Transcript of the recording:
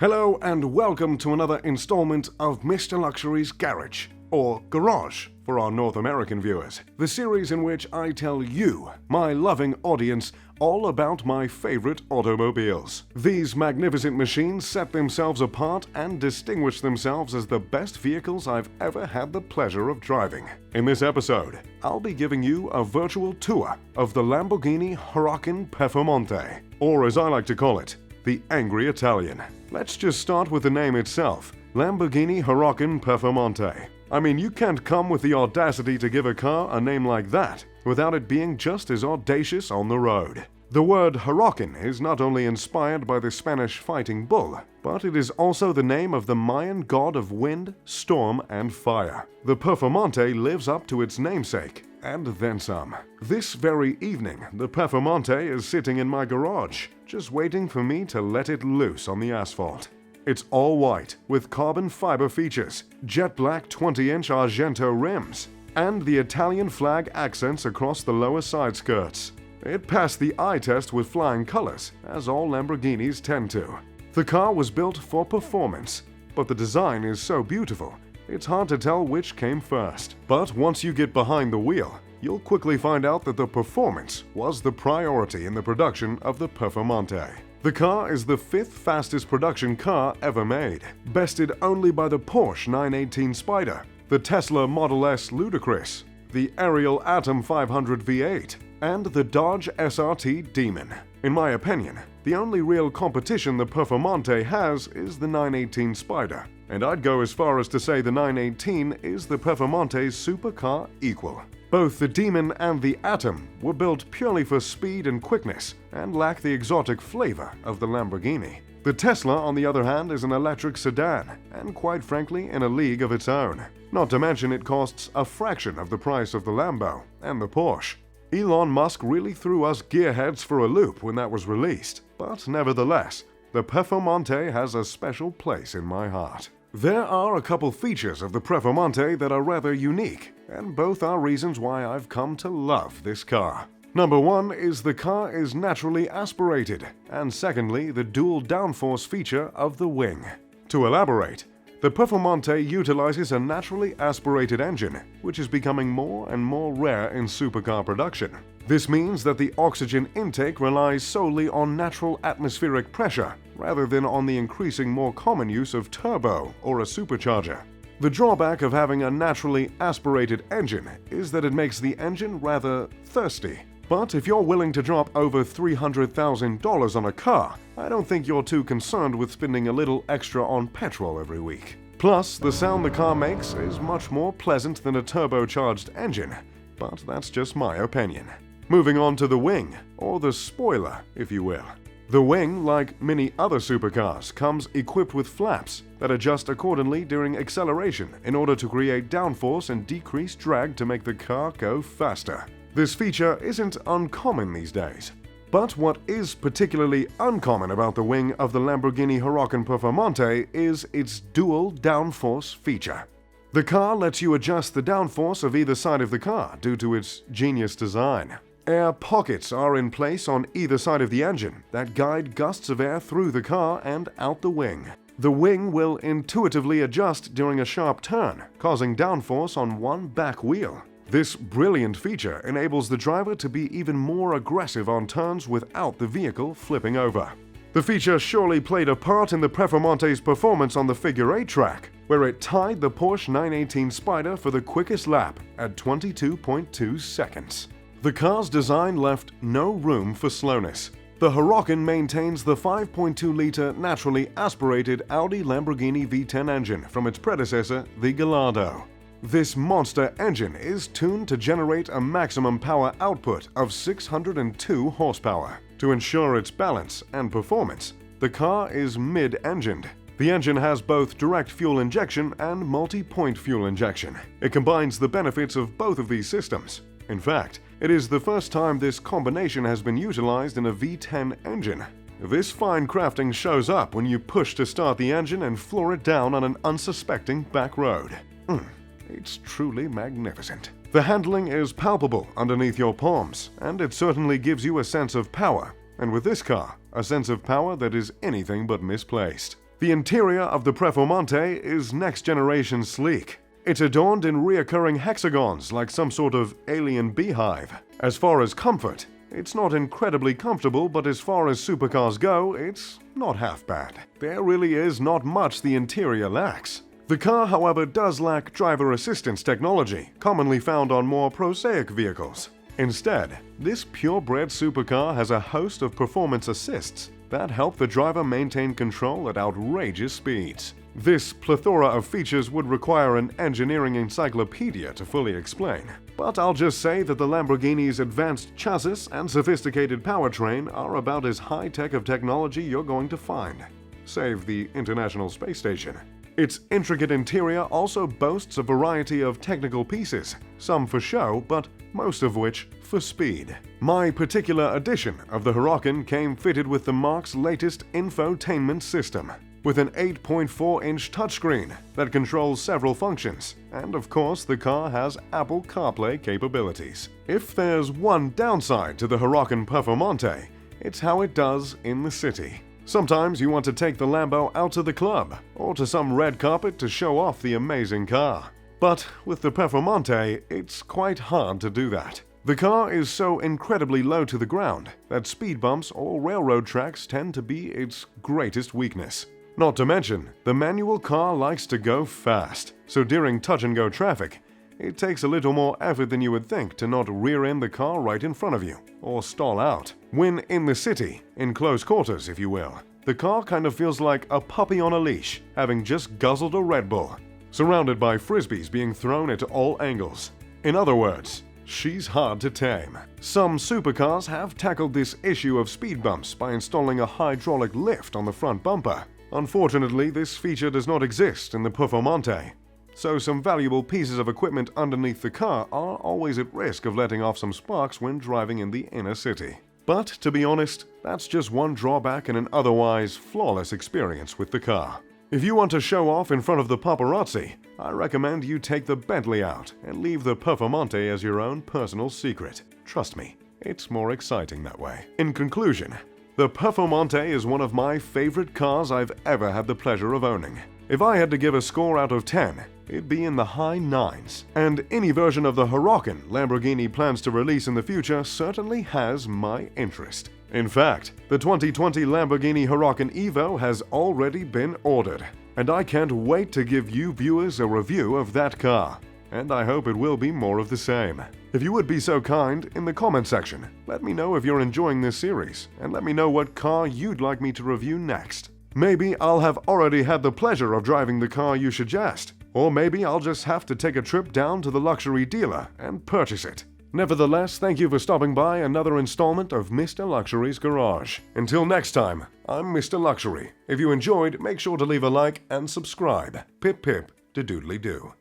Hello and welcome to another installment of Mr. Luxury's Garage, or Garage for our North American viewers, the series in which I tell you, my loving audience, all about my favorite automobiles. These magnificent machines set themselves apart and distinguish themselves as the best vehicles I've ever had the pleasure of driving. In this episode, I'll be giving you a virtual tour of the Lamborghini Huracan Performante, or as I like to call it, the Angry Italian. Let's just start with the name itself, Lamborghini Huracan Performante. I mean, you can't come with the audacity to give a car a name like that without it being just as audacious on the road. The word Huracan is not only inspired by the Spanish fighting bull, but it is also the name of the Mayan god of wind, storm, and fire. The Performante lives up to its namesake, and then some. This very evening, the Performante is sitting in my garage, just waiting for me to let it loose on the asphalt. It's all white, with carbon fiber features, jet black 20-inch Argento rims, and the Italian flag accents across the lower side skirts. It passed the eye test with flying colors, as all Lamborghinis tend to. The car was built for performance, but the design is so beautiful, it's hard to tell which came first. But once you get behind the wheel, you'll quickly find out that the performance was the priority in the production of the Performante. The car is the fifth fastest production car ever made, bested only by the Porsche 918 Spider, the Tesla Model S Ludicrous, the Ariel Atom 500 V8, and the Dodge SRT Demon. In my opinion, the only real competition the Performante has is the 918 Spider, and I'd go as far as to say the 918 is the Performante's supercar equal. Both the Demon and the Atom were built purely for speed and quickness and lack the exotic flavor of the Lamborghini. The Tesla, on the other hand, is an electric sedan and, quite frankly, in a league of its own. Not to mention it costs a fraction of the price of the Lambo and the Porsche. Elon Musk really threw us gearheads for a loop when that was released, but nevertheless, the Performante has a special place in my heart. There are a couple features of the Performante that are rather unique, and both are reasons why I've come to love this car. Number one is the car is naturally aspirated, and secondly, the dual downforce feature of the wing. To elaborate, the Performante utilizes a naturally aspirated engine, which is becoming more and more rare in supercar production. This means that the oxygen intake relies solely on natural atmospheric pressure, rather than on the increasing more common use of turbo or a supercharger. The drawback of having a naturally aspirated engine is that it makes the engine rather thirsty. But if you're willing to drop over $300,000 on a car, I don't think you're too concerned with spending a little extra on petrol every week. Plus, the sound the car makes is much more pleasant than a turbocharged engine, but that's just my opinion. Moving on to the wing, or the spoiler, if you will. The wing, like many other supercars, comes equipped with flaps that adjust accordingly during acceleration in order to create downforce and decrease drag to make the car go faster. This feature isn't uncommon these days. But what is particularly uncommon about the wing of the Lamborghini Huracan Performante is its dual downforce feature. The car lets you adjust the downforce of either side of the car due to its genius design. Air pockets are in place on either side of the engine that guide gusts of air through the car and out the wing. The wing will intuitively adjust during a sharp turn, causing downforce on one back wheel. This brilliant feature enables the driver to be even more aggressive on turns without the vehicle flipping over. The feature surely played a part in the Performante's performance on the Figure 8 track, where it tied the Porsche 918 Spider for the quickest lap at 22.2 seconds. The car's design left no room for slowness. The Huracan maintains the 5.2-liter naturally aspirated Audi Lamborghini V10 engine from its predecessor, the Gallardo. This monster engine is tuned to generate a maximum power output of 602 horsepower. To ensure its balance and performance, the car is mid-engined. The engine has both direct fuel injection and multi-point fuel injection. It combines the benefits of both of these systems. In fact, it is the first time this combination has been utilized in a V10 engine. This fine crafting shows up when you push to start the engine and floor it down on an unsuspecting back road. It's truly magnificent. The handling is palpable underneath your palms, and it certainly gives you a sense of power, and with this car, a sense of power that is anything but misplaced. The interior of the Performante is next-generation sleek. It's adorned in reoccurring hexagons like some sort of alien beehive. As far as comfort, it's not incredibly comfortable, but as far as supercars go, it's not half bad. There really is not much the interior lacks. The car, however, does lack driver assistance technology, commonly found on more prosaic vehicles. Instead, this purebred supercar has a host of performance assists that help the driver maintain control at outrageous speeds. This plethora of features would require an engineering encyclopedia to fully explain. But I'll just say that the Lamborghini's advanced chassis and sophisticated powertrain are about as high-tech of technology you're going to find, save the International Space Station. Its intricate interior also boasts a variety of technical pieces, some for show, but most of which for speed. My particular edition of the Huracan came fitted with the marque's latest infotainment system, with an 8.4-inch touchscreen that controls several functions, and of course the car has Apple CarPlay capabilities. If there's one downside to the Huracan Performante, it's how it does in the city. Sometimes you want to take the Lambo out to the club, or to some red carpet to show off the amazing car. But with the Performante, it's quite hard to do that. The car is so incredibly low to the ground that speed bumps or railroad tracks tend to be its greatest weakness. Not to mention, the manual car likes to go fast, so during touch-and-go traffic, it takes a little more effort than you would think to not rear-end the car right in front of you, or stall out. When in the city, in close quarters if you will, the car kind of feels like a puppy on a leash, having just guzzled a Red Bull, surrounded by frisbees being thrown at all angles. In other words, she's hard to tame. Some supercars have tackled this issue of speed bumps by installing a hydraulic lift on the front bumper. Unfortunately, this feature does not exist in the Performante, so some valuable pieces of equipment underneath the car are always at risk of letting off some sparks when driving in the inner city. But to be honest, that's just one drawback in an otherwise flawless experience with the car. If you want to show off in front of the paparazzi, I recommend you take the Bentley out and leave the Performante as your own personal secret. Trust me, it's more exciting that way. In conclusion, the Performante is one of my favorite cars I've ever had the pleasure of owning. If I had to give a score out of 10, it'd be in the high 9s. And any version of the Huracan Lamborghini plans to release in the future certainly has my interest. In fact, the 2020 Lamborghini Huracan Evo has already been ordered, and I can't wait to give you viewers a review of that car. And I hope it will be more of the same. If you would be so kind, in the comment section, let me know if you're enjoying this series, and let me know what car you'd like me to review next. Maybe I'll have already had the pleasure of driving the car you suggest, or maybe I'll just have to take a trip down to the luxury dealer and purchase it. Nevertheless, thank you for stopping by another installment of Mr. Luxury's Garage. Until next time, I'm Mr. Luxury. If you enjoyed, make sure to leave a like and subscribe. Pip pip, de doodly doo.